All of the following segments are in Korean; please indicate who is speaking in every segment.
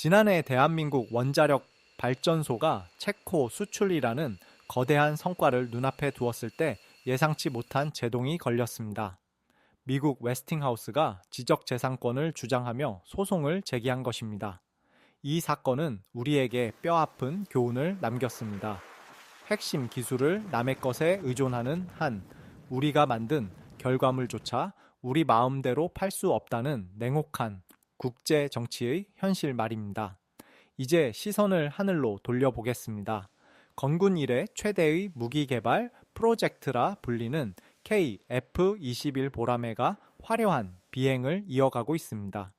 Speaker 1: 지난해 대한민국 원자력 발전소가 체코 수출이라는 거대한 성과를 눈앞에 두었을 때 예상치 못한 제동이 걸렸습니다. 미국 웨스팅하우스가 지적재산권을 주장하며 소송을 제기한 것입니다. 이 사건은 우리에게 뼈아픈 교훈을 남겼습니다. 핵심 기술을 남의 것에 의존하는 한 우리가 만든 결과물조차 우리 마음대로 팔 수 없다는 냉혹한 국제 정치의 현실 말입니다. 이제 시선을 하늘로 돌려보겠습니다. 건군 이래 최대의 무기 개발 프로젝트라 불리는 KF-21 보라매가 화려한 비행을 이어가고 있습니다.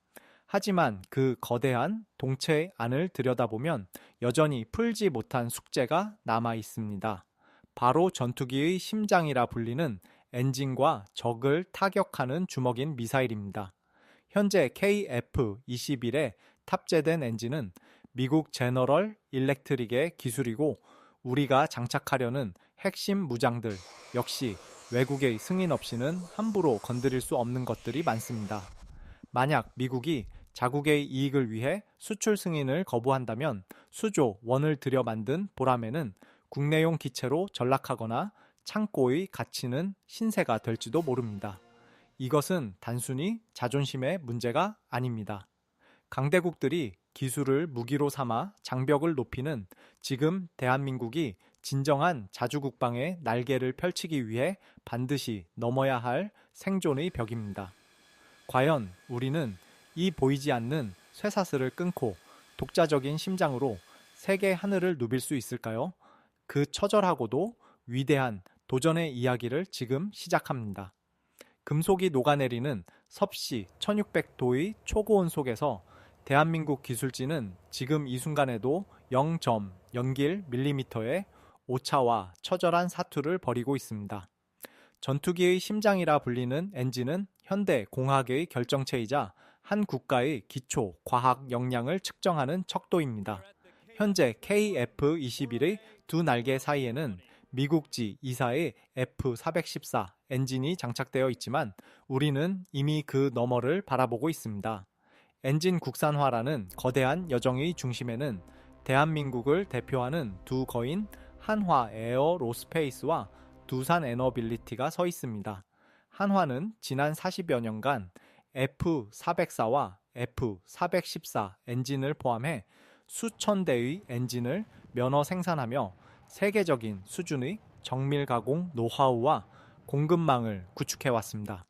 Speaker 1: 하지만 그 거대한 동체 안을 들여다보면 여전히 풀지 못한 숙제가 남아 있습니다. 바로 전투기의 심장이라 불리는 엔진과 적을 타격하는 주먹인 미사일입니다. 현재 KF-21에 탑재된 엔진은 미국 제너럴 일렉트릭의 기술이고 우리가 장착하려는 핵심 무장들 역시 외국의 승인 없이는 함부로 건드릴 수 없는 것들이 많습니다. 만약 미국이 자국의 이익을 위해 수출 승인을 거부한다면 수조 원을 들여 만든 보라매는 국내용 기체로 전락하거나 창고의 가치는 신세가 될지도 모릅니다. 이것은 단순히 자존심의 문제가 아닙니다. 강대국들이 기술을 무기로 삼아 장벽을 높이는 지금 대한민국이 진정한 자주국방의 날개를 펼치기 위해 반드시 넘어야 할 생존의 벽입니다. 과연 우리는 이 보이지 않는 쇠사슬을 끊고 독자적인 심장으로 세계 하늘을 누빌 수 있을까요? 그 처절하고도 위대한 도전의 이야기를 지금 시작합니다. 금속이 녹아내리는 섭씨 1600도의 초고온 속에서 대한민국 기술진은 지금 이 순간에도 0.01mm의 오차와 처절한 사투를 벌이고 있습니다. 전투기의 심장이라 불리는 엔진은 현대 공학의 결정체이자 한 국가의 기초 과학 역량을 측정하는 척도입니다. 현재 KF-21의 두 날개 사이에는 미국지 2사의 F-414 엔진이 장착되어 있지만 우리는 이미 그 너머를 바라보고 있습니다. 엔진 국산화라는 거대한 여정의 중심에는 대한민국을 대표하는 두 거인 한화 에어로스페이스와 두산 에너빌리티가 서 있습니다. 한화는 지난 40여 년간 F-404와 F-414 엔진을 포함해 수천 대의 엔진을 면허 생산하며 세계적인 수준의 정밀 가공 노하우와 공급망을 구축해왔습니다.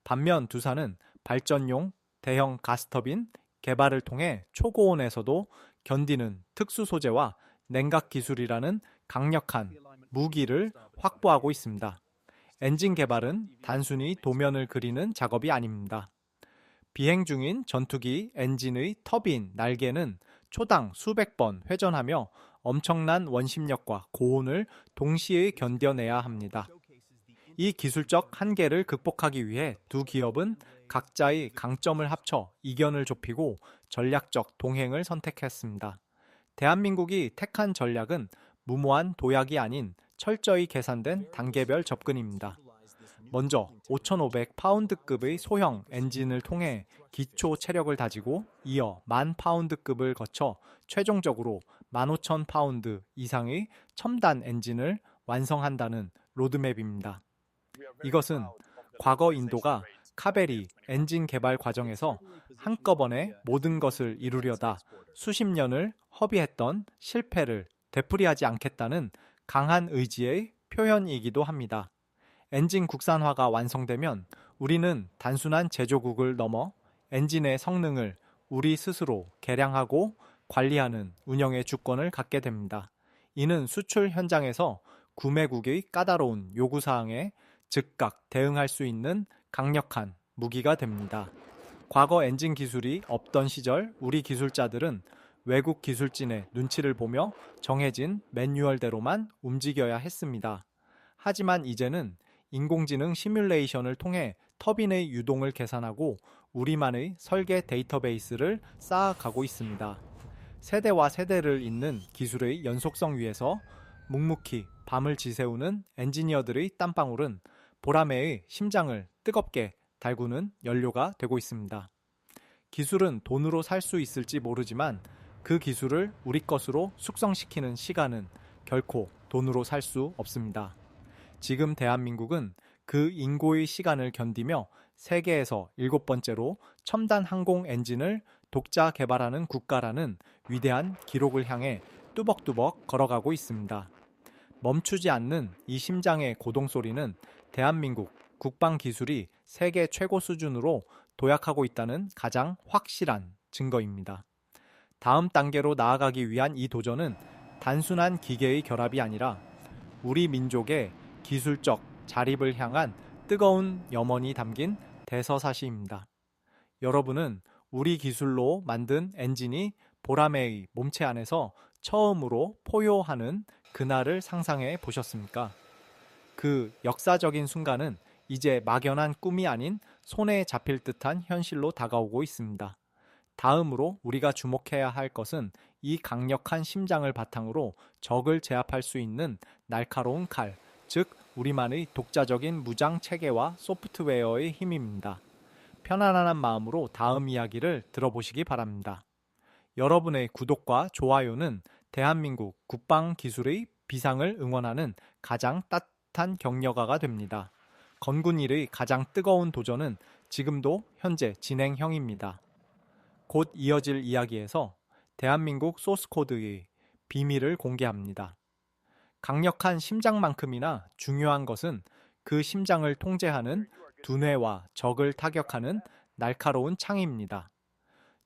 Speaker 1: 반면 두산은 발전용 대형 가스터빈 개발을 통해 초고온에서도 견디는 특수 소재와 냉각 기술이라는 강력한 무기를 확보하고 있습니다. 엔진 개발은 단순히 도면을 그리는 작업이 아닙니다. 비행 중인 전투기 엔진의 터빈 날개는 초당 수백 번 회전하며 엄청난 원심력과 고온을 동시에 견뎌내야 합니다. 이 기술적 한계를 극복하기 위해 두 기업은 각자의 강점을 합쳐 이견을 좁히고 전략적 동행을 선택했습니다. 대한민국이 택한 전략은 무모한 도약이 아닌 철저히 계산된 단계별 접근입니다. 먼저 5,500파운드급의 소형 엔진을 통해 기초 체력을 다지고 이어 10,000파운드급을 거쳐 최종적으로 15,000파운드 이상의 첨단 엔진을 완성한다는 로드맵입니다. 이것은 과거 인도가 카베리 엔진 개발 과정에서 한꺼번에 모든 것을 이루려다 수십 년을 허비했던 실패를 되풀이하지 않겠다는 강한 의지의 표현이기도 합니다. 엔진 국산화가 완성되면 우리는 단순한 제조국을 넘어 엔진의 성능을 우리 스스로 개량하고 관리하는 운영의 주권을 갖게 됩니다. 이는 수출 현장에서 구매국의 까다로운 요구사항에 즉각 대응할 수 있는 강력한 무기가 됩니다. 과거 엔진 기술이 없던 시절 우리 기술자들은 외국 기술진의 눈치를 보며 정해진 매뉴얼대로만 움직여야 했습니다. 하지만 이제는 인공지능 시뮬레이션을 통해 터빈의 유동을 계산하고 우리만의 설계 데이터베이스를 쌓아가고 있습니다. 세대와 세대를 잇는 기술의 연속성 위에서 묵묵히 밤을 지새우는 엔지니어들의 땀방울은 보라매의 심장을 뜨겁게 달구는 연료가 되고 있습니다. 기술은 돈으로 살 수 있을지 모르지만 그 기술을 우리 것으로 숙성시키는 시간은 결코 돈으로 살 수 없습니다. 지금 대한민국은 그 인고의 시간을 견디며 세계에서 7번째로 첨단 항공 엔진을 독자 개발하는 국가라는 위대한 기록을 향해 뚜벅뚜벅 걸어가고 있습니다. 멈추지 않는 이 심장의 고동소리는 대한민국 국방 기술이 세계 최고 수준으로 도약하고 있다는 가장 확실한 증거입니다. 다음 단계로 나아가기 위한 이 도전은 단순한 기계의 결합이 아니라 우리 민족의 기술적 자립을 향한 뜨거운 염원이 담긴 대서사시입니다. 여러분은 우리 기술로 만든 엔진이 보라매의 몸체 안에서 처음으로 포효하는 그날을 상상해 보셨습니까? 그 역사적인 순간은 이제 막연한 꿈이 아닌 손에 잡힐 듯한 현실로 다가오고 있습니다. 다음으로 우리가 주목해야 할 것은 이 강력한 심장을 바탕으로 적을 제압할 수 있는 날카로운 칼, 즉 우리만의 독자적인 무장 체계와 소프트웨어의 힘입니다. 편안한 마음으로 다음 이야기를 들어보시기 바랍니다. 여러분의 구독과 좋아요는 대한민국 국방 기술의 비상을 응원하는 가장 따뜻한 격려가가 됩니다. 건군일의 가장 뜨거운 도전은 지금도 현재 진행형입니다. 곧 이어질 이야기에서 대한민국 소스코드의 비밀을 공개합니다. 강력한 심장만큼이나 중요한 것은 그 심장을 통제하는 두뇌와 적을 타격하는 날카로운 창입니다.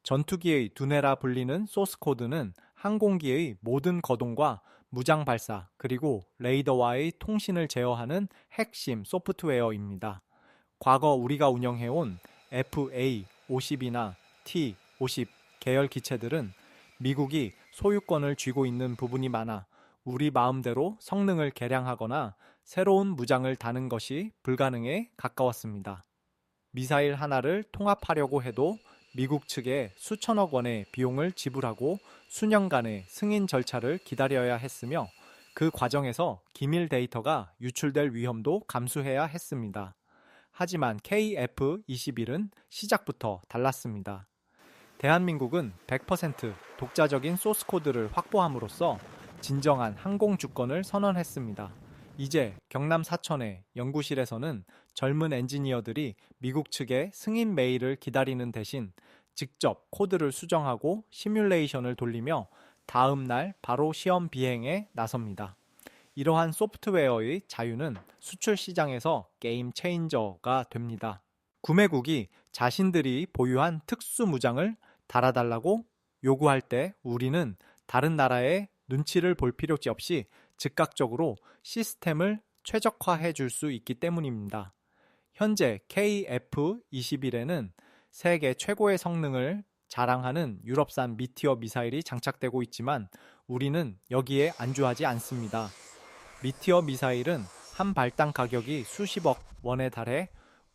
Speaker 1: 전투기의 두뇌라 불리는 소스코드는 항공기의 모든 거동과 무장 발사 그리고 레이더와의 통신을 제어하는 핵심 소프트웨어입니다. 과거 우리가 운영해온 FA-50이나 T-50 계열 기체들은 미국이 소유권을 쥐고 있는 부분이 많아 우리 마음대로 성능을 개량하거나 새로운 무장을 다는 것이 불가능에 가까웠습니다. 미사일 하나를 통합하려고 해도 미국 측에 수천억 원의 비용을 지불하고 수년간의 승인 절차를 기다려야 했으며 그 과정에서 기밀 데이터가 유출될 위험도 감수해야 했습니다. 하지만 KF-21은 시작부터 달랐습니다. 대한민국은 100% 독자적인 소스코드를 확보함으로써 진정한 항공 주권을 선언했습니다. 이제 경남 사천의 연구실에서는 젊은 엔지니어들이 미국 측의 승인 메일을 기다리는 대신 직접 코드를 수정하고 시뮬레이션을 돌리며 다음 날 바로 시험 비행에 나섭니다. 이러한 소프트웨어의 자유는 수출 시장에서 게임 체인저가 됩니다. 구매국이 자신들이 보유한 특수 무장을 달아달라고 요구할 때 우리는 다른 나라의 눈치를 볼 필요 없이 즉각적으로 시스템을 최적화해 줄 수 있기 때문입니다. 현재 KF-21에는 세계 최고의 성능을 자랑하는 유럽산 미티어 미사일이 장착되고 있지만 우리는 여기에 안주하지 않습니다. 미티어 미사일은 한 발당 가격이 수십억 원에 달해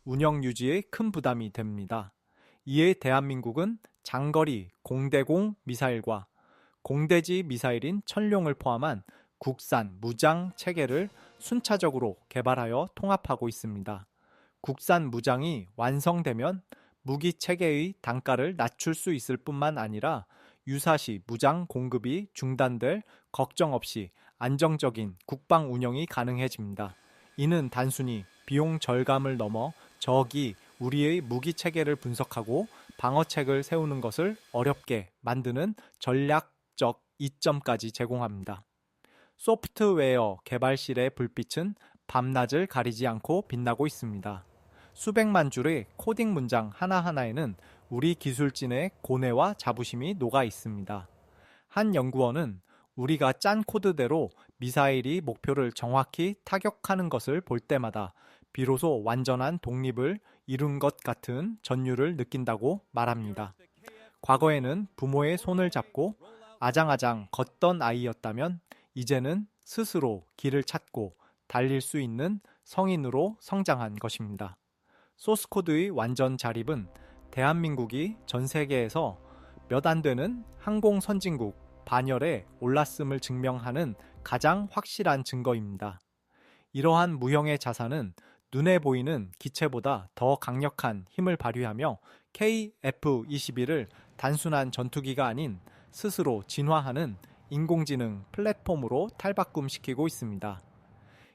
Speaker 1: 운영 유지에 큰 부담이 됩니다. 이에 대한민국은 장거리 공대공 미사일과 공대지 미사일인 천룡을 포함한 국산 무장 체계를 순차적으로 개발하여 통합하고 있습니다. 국산 무장이 완성되면 무기 체계의 단가를 낮출 수 있을 뿐만 아니라 유사시 무장 공급이 중단될 걱정 없이 안정적인 국방 운영이 가능해집니다. 이는 단순히 비용 절감을 넘어 적이 우리의 무기 체계를 분석하고 방어책을 세우는 것을 어렵게 만드는 전략적 이점까지 제공합니다. 소프트웨어 개발실의 불빛은 밤낮을 가리지 않고 빛나고 있습니다. 수백만 줄의 코딩 문장 하나하나에는 우리 기술진의 고뇌와 자부심이 녹아 있습니다. 한 연구원은 우리가 짠 코드대로 미사일이 목표를 정확히 타격하는 것을 볼 때마다 비로소 완전한 독립을 이룬 것 같은 전율을 느낀다고 말합니다. 과거에는 부모의 손을 잡고 아장아장 걷던 아이였다면 이제는 스스로 길을 찾고 달릴 수 있는 성인으로 성장한 것입니다. 소스코드의 완전 자립은 대한민국이 전 세계에서 몇 안 되는 항공 선진국 반열에 올랐음을 증명하는 가장 확실한 증거입니다. 이러한 무형의 자산은 눈에 보이는 기체보다 더 강력한 힘을 발휘하며 KF-21을 단순한 전투기가 아닌 스스로 진화하는 인공지능 플랫폼으로 탈바꿈시키고 있습니다.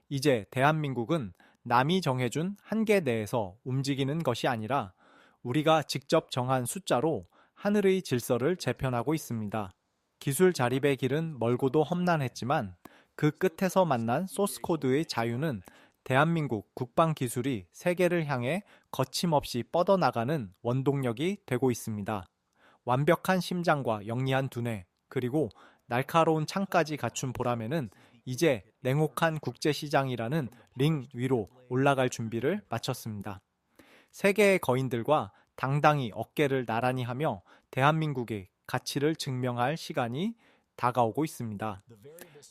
Speaker 1: 이제 대한민국은 남이 정해준 한계 내에서 움직이는 것이 아니라 우리가 직접 정한 숫자로 하늘의 질서를 재편하고 있습니다. 기술 자립의 길은 멀고도 험난했지만 그 끝에서 만난 소스코드의 자유는 대한민국 국방 기술이 세계를 향해 거침없이 뻗어나가는 원동력이 되고 있습니다. 완벽한 심장과 영리한 두뇌, 그리고 날카로운 창까지 갖춘 보람에는 이제 냉혹한 국제시장이라는 링 위로 올라갈 준비를 마쳤습니다. 세계의 거인들과 당당히 어깨를 나란히 하며 대한민국의 가치를 증명할 시간이 다가오고 있습니다.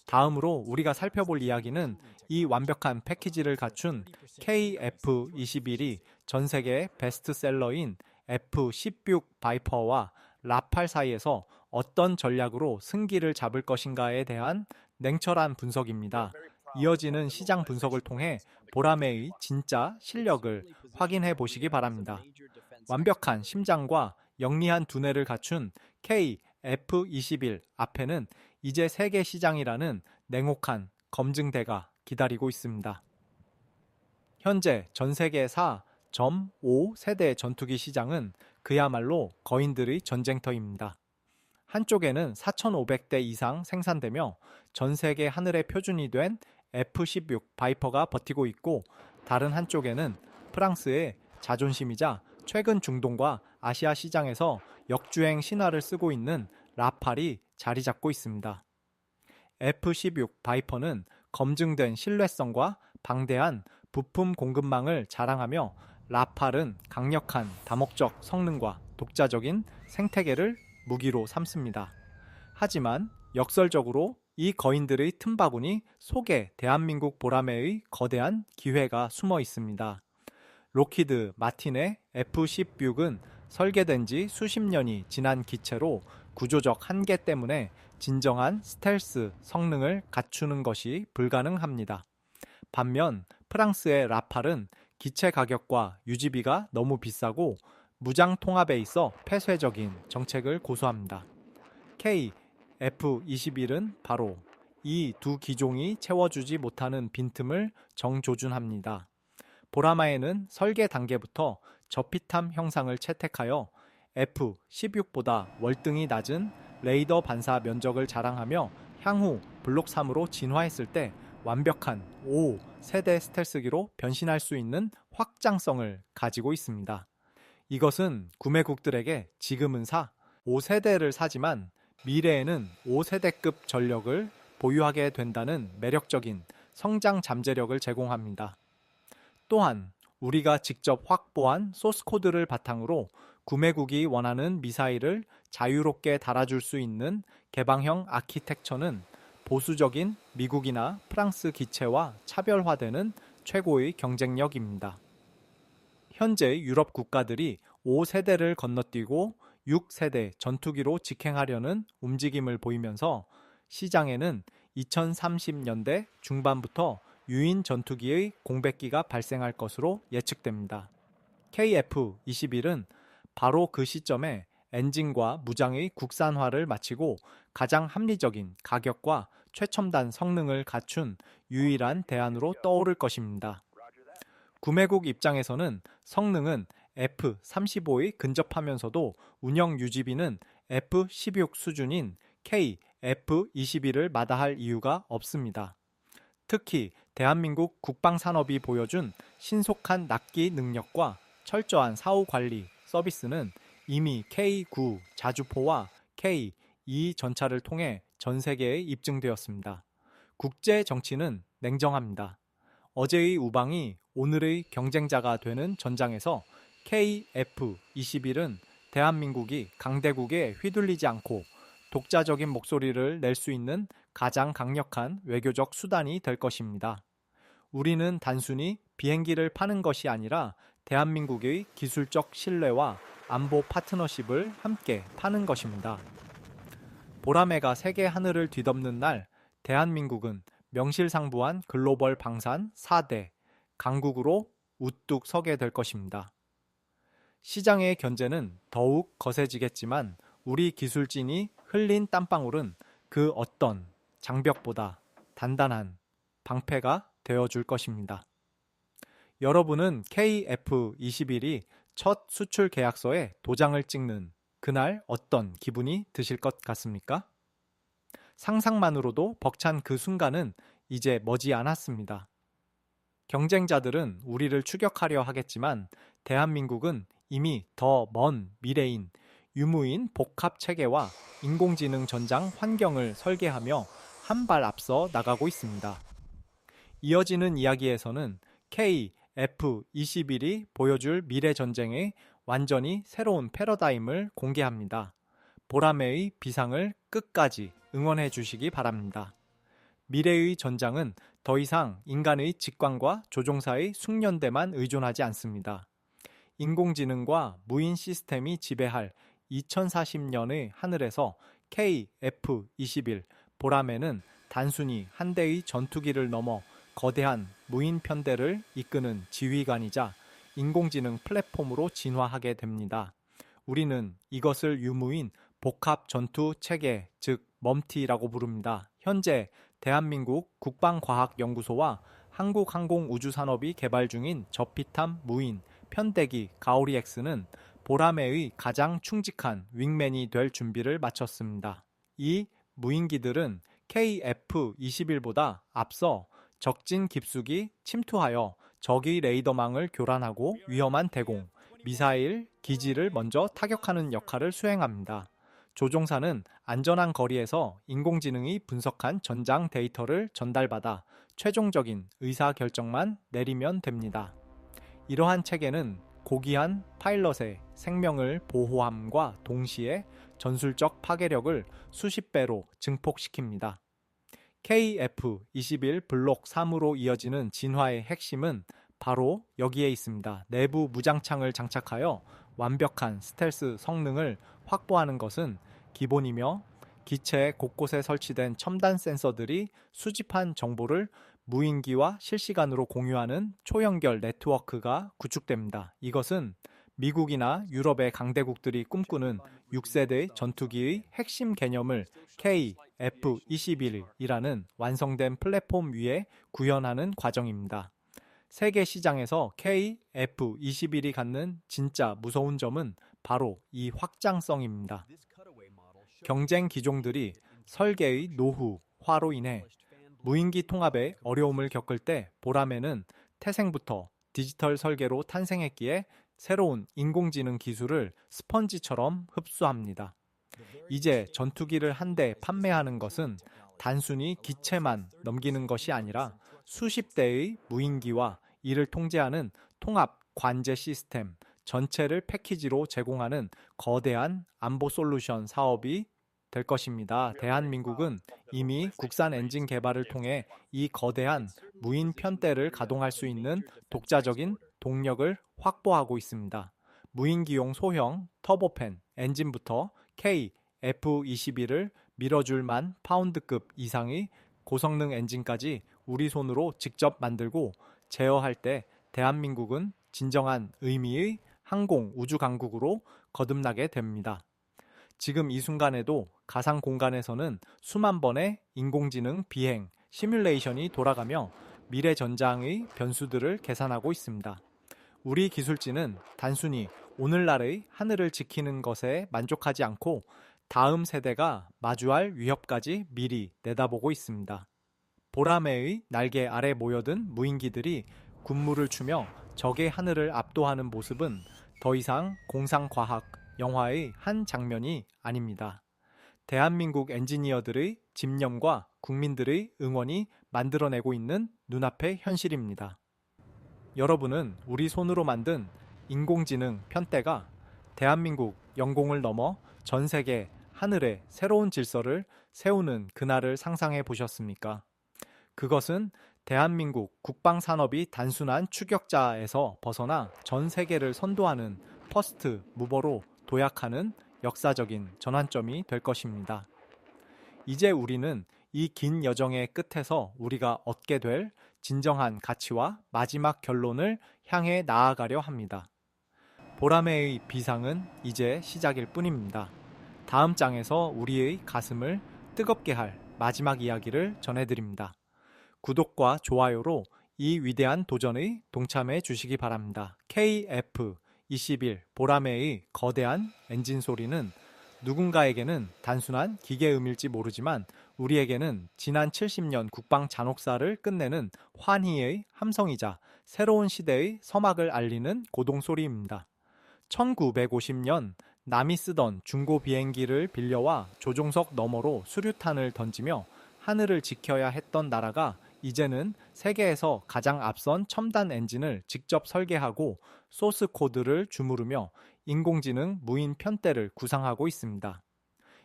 Speaker 1: 다음으로 우리가 살펴볼 이야기는 이 완벽한 패키지를 갖춘 KF-21이 전 세계 베스트셀러인 F-16 바이퍼와 라팔 사이에서 어떤 전략으로 승기를 잡을 것인가에 대한 냉철한 분석입니다. 이어지는 시장 분석을 통해 보라매의 진짜 실력을 확인해 보시기 바랍니다. 완벽한 심장과 영리한 두뇌를 갖춘 KF-21 앞에는 이제 세계 시장이라는 냉혹한 검증대가 기다리고 있습니다. 현재 전 세계 4.5 세대 전투기 시장은 그야말로 거인들의 전쟁터입니다. 한쪽에는 4,500대 이상 생산되며 전 세계 하늘의 표준이 된 F-16 바이퍼가 버티고 있고, 다른 한쪽에는 프랑스의 자존심이자 최근 중동과 아시아 시장에서 역주행 신화를 쓰고 있는 라팔이 자리 잡고 있습니다. F-16 바이퍼는 검증된 신뢰성과 방대한 부품 공급망을 자랑하며, 라팔은 강력한 다목적 성능과 독자적인 생태계를 무기로 삼습니다. 하지만 역설적으로 이 거인들의 틈바구니 속에 대한민국 보라매의 거대한 기회가 숨어 있습니다. 록히드 마틴의 F-16은 설계된 지 수십 년이 지난 기체로 구조적 한계 때문에 진정한 스텔스 성능을 갖추는 것이 불가능합니다. 반면 프랑스의 라팔은 기체 가격과 유지비가 너무 비싸고 무장 통합에 있어 폐쇄적인 정책을 고수합니다. KF-21은 바로 이 두 기종이 채워주지 못하는 빈틈을 정조준합니다. 보라마에는 설계 단계부터 저피탐 형상을 채택하여 F-16보다 월등히 낮은 레이더 반사 면적을 자랑하며 향후 블록 3으로 진화했을 때 완벽한 5세대 스텔스기로 변신할 수 있는 확장성을 가지고 있습니다. 이것은 구매국들에게 지금은 5세대를 사지만 미래에는 5세대급 전력을 보유하게 된다는 매력적인 성장 잠재력을 제공합니다. 또한 우리가 직접 확보한 소스코드를 바탕으로 구매국이 원하는 미사일을 자유롭게 달아줄 수 있는 개방형 아키텍처는 보수적인 미국이나 프랑스 기체와 차별화되는 최고의 경쟁력입니다. 현재 유럽 국가들이 5세대를 건너뛰고 6세대 전투기로 직행하려는 움직임을 보이면서 시장에는 2030년대 중반부터 유인 전투기의 공백기가 발생할 것으로 예측됩니다. KF-21은 바로 그 시점에 엔진과 무장의 국산화를 마치고 가장 합리적인 가격과 최첨단 성능을 갖춘 유일한 대안으로 떠오를 것입니다. 구매국 입장에서는 성능은 F-35에 근접하면서도 운영 유지비는 F-16 수준인 KF-21을 마다할 이유가 없습니다. 특히 대한민국 국방산업이 보여준 신속한 납기 능력과 철저한 사후 관리 서비스는 이미 K9 자주포와 K2 전차를 통해 전 세계에 입증되었습니다. 국제 정치는 냉정합니다. 어제의 우방이 오늘의 경쟁자가 되는 전장에서 KF-21은 대한민국이 강대국에 휘둘리지 않고 독자적인 목소리를 낼 수 있는 가장 강력한 외교적 수단이 될 것입니다. 우리는 단순히 비행기를 파는 것이 아니라 대한민국의 기술적 신뢰와 안보 파트너십을 함께 파는 것입니다. 보라매가 세계 하늘을 뒤덮는 날, 대한민국은 명실상부한 글로벌 방산 4대 강국으로 우뚝 서게 될 것입니다. 시장의 견제는 더욱 거세지겠지만 우리 기술진이 흘린 땀방울은 그 어떤 장벽보다 단단한 방패가 되어줄 것입니다. 여러분은 KF21이 첫 수출 계약서에 도장을 찍는 그날 어떤 기분이 드실 것 같습니까? 상상만으로도 벅찬 그 순간은 이제 머지 않았습니다. 경쟁자들은 우리를 추격하려 하겠지만 대한민국은 이미 더 먼 미래인 유무인 복합 체계와 인공지능 전장 환경을 설계하며 한 발 앞서 나가고 있습니다. 이어지는 이야기에서는 KF21이 보여줄 미래 전쟁의 완전히 새로운 패러다임을 공개합니다. 보라매의 비상을 끝까지 응원해 주시기 바랍니다. 미래의 전장은 더 이상 인간의 직관과 조종사의 숙련대만 의존하지 않습니다. 인공지능과 무인 시스템이 지배할 2040년의 하늘에서 KF21 보라매는 단순히 한 대의 전투기를 넘어 거대한 무인 편대를 이끄는 지휘관이자 인공지능 플랫폼으로 진화하게 됩니다. 우리는 이것을 유무인 복합 전투 체계, 즉 멈티라고 부릅니다. 현재 대한민국 국방과학연구소와 한국항공우주산업이 개발 중인 저피탐 무인 편대기 가오리엑스는 보라매의 가장 충직한 윙맨이 될 준비를 마쳤습니다. 이 무인기들은 KF21보다 앞서 적진 깊숙이 침투하여 적의 레이더망을 교란하고 위험한 대공, 미사일, 기지를 먼저 타격하는 역할을 수행합니다. 조종사는 안전한 거리에서 인공지능이 분석한 전장 데이터를 전달받아 최종적인 의사결정만 내리면 됩니다. 이러한 체계는 고귀한 파일럿의 생명을 보호함과 동시에 전술적 파괴력을 수십 배로 증폭시킵니다. KF21 블록 3으로 이어지는 진화의 핵심은 바로 여기에 있습니다. 내부 무장창을 장착하여 완벽한 스텔스 성능을 확보하는 것은 기본이며 기체 곳곳에 설치된 첨단 센서들이 수집한 정보를 무인기와 실시간으로 공유하는 초연결 네트워크가 구축됩니다. 이것은 미국이나 유럽의 강대국들이 꿈꾸는 6세대 전투기의 핵심 개념을 KF21이라는 완성된 플랫폼 위에 구현하는 과정입니다. 세계 시장에서 KF21이 갖는 진짜 무서운 점은 바로 이 확장성입니다. 경쟁 기종들이 설계의 노후화로 인해 무인기 통합에 어려움을 겪을 때 보라매는 태생부터 디지털 설계로 탄생했기에 새로운 인공지능 기술을 스펀지처럼 흡수합니다. 이제 전투기를 한 대 판매하는 것은 단순히 기체만 넘기는 것이 아니라 수십 대의 무인기와 이를 통제하는 통합 관제 시스템 전체를 패키지로 제공하는 거대한 안보 솔루션 사업이 될 것입니다. 대한민국은 이미 국산 엔진 개발을 통해 이 거대한 무인 편대를 가동할 수 있는 독자적인 동력을 확보하고 있습니다. 무인기용 소형 터보팬 엔진부터 KF21을 밀어줄 만 파운드급 이상의 고성능 엔진까지 우리 손으로 직접 만들고 제어할 때 대한민국은 진정한 의미의 항공 우주 강국으로 거듭나게 됩니다. 지금 이 순간에도 가상 공간에서는 수만 번의 인공지능 비행 시뮬레이션이 돌아가며 미래 전장의 변수들을 계산하고 있습니다. 우리 기술진은 단순히 오늘날의 하늘을 지키는 것에 만족하지 않고 다음 세대가 마주할 위협까지 미리 내다보고 있습니다. 보라매의 날개 아래 모여든 무인기들이 군무를 추며 적의 하늘을 압도하는 모습은 더 이상 공상과학 영화의 한 장면이 아닙니다. 대한민국 엔지니어들의 집념과 국민들의 응원이 만들어내고 있는 눈앞의 현실입니다. 여러분은 우리 손으로 만든 인공지능 편대가 대한민국 영공을 넘어 전 세계 하늘에 새로운 질서를 세우는 그날을 상상해 보셨습니까? 그것은 대한민국 국방산업이 단순한 추격자에서 벗어나 전 세계를 선도하는 퍼스트 무버로 도약하는 역사적인 전환점이 될 것입니다. 이제 우리는 이 긴 여정의 끝에서 우리가 얻게 될 진정한 가치와 마지막 결론을 향해 나아가려 합니다. 보라매의 비상은 이제 시작일 뿐입니다. 다음 장에서 우리의 가슴을 뜨겁게 할 마지막 이야기를 전해드립니다. 구독과 좋아요로 이 위대한 도전의 동참해 주시기 바랍니다. KF-21 보라매의 거대한 엔진 소리는 누군가에게는 단순한 기계음일지 모르지만 우리에게는 지난 70년 국방 잔혹사를 끝내는 환희의 함성이자 새로운 시대의 서막을 알리는 고동소리입니다. 1950년 남이 쓰던 중고 비행기를 빌려와 조종석 너머로 수류탄을 던지며 하늘을 지켜야 했던 나라가 이제는 세계에서 가장 앞선 첨단 엔진을 직접 설계하고 소스 코드를 주무르며 인공지능 무인 편대를 구상하고 있습니다.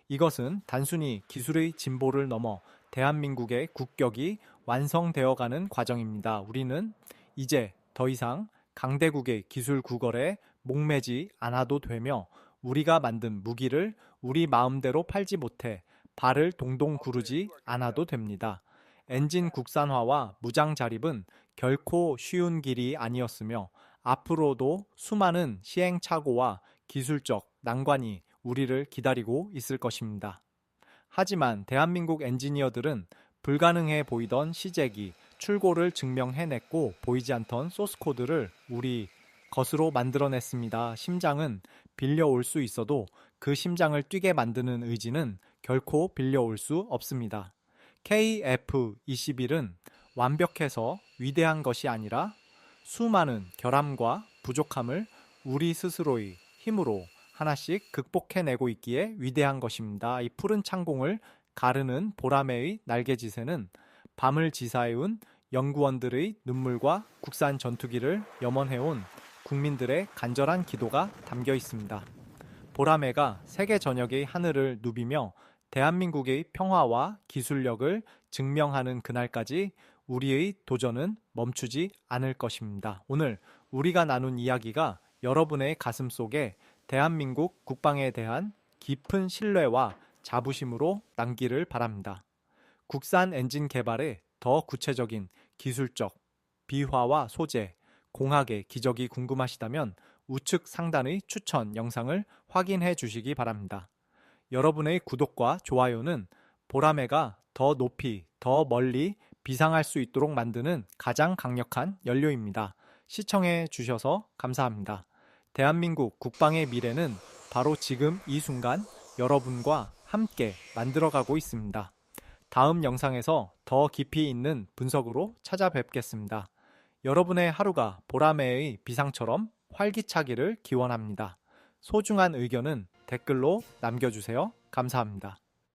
Speaker 1: 이것은 단순히 기술의 진보를 넘어 대한민국의 국격이 완성되어가는 과정입니다. 우리는 이제 더 이상 강대국의 기술 구걸에 목매지 않아도 되며 우리가 만든 무기를 우리 마음대로 팔지 못해 발을 동동 구르지 않아도 됩니다. 엔진 국산화와 무장 자립은 결코 쉬운 길이 아니었으며 앞으로도 수많은 시행착오와 기술적 난관이 우리를 기다리고 있을 것입니다. 하지만 대한민국 엔지니어들은 불가능해 보이던 시제기, 출고를 증명해냈고 보이지 않던 소스코드를 우리 것으로 만들어냈습니다. 심장은 빌려올 수 있어도 그 심장을 뛰게 만드는 의지는 결코 빌려올 수 없습니다. KF-21은 완벽해서 위대한 것이 아니라 수많은 결함과 부족함을 우리 스스로의 힘으로 하나씩 극복해내고 있기에 위대한 것입니다. 이 푸른 창공을 가르는 보라매의 날개짓에는 밤을 지사해온 연구원들의 눈물과 국산 전투기를 염원해온 국민들의 간절한 기도가 담겨 있습니다. 보라매가 세계 전역의 하늘을 누비며 대한민국의 평화와 기술력을 증명하는 그날까지 우리의 도전은 멈추지 않을 것입니다. 오늘 우리가 나눈 이야기가 여러분의 가슴 속에 대한민국 국방에 대한 깊은 신뢰와 자부심으로 남기를 바랍니다. 국산 엔진 개발에 더 구체적인 기술적, 비화와 소재, 공학의 기적이 궁금하시다면 우측 상단의 추천 영상을 확인해 주시기 바랍니다. 여러분의 구독과 좋아요는 보라매가 더 높이, 더 멀리 비상할 수 있도록 만드는 가장 강력한 연료입니다. 시청해 주셔서 감사합니다. 대한민국 국방의 미래는 바로 지금 이 순간 여러분과 함께 만들어가고 있습니다. 다음 영상에서 더 깊이 있는 분석으로 찾아뵙겠습니다. 여러분의 하루가 보라매의 비상처럼 활기차기를 기원합니다. 소중한 의견은 댓글로 남겨주세요. 감사합니다.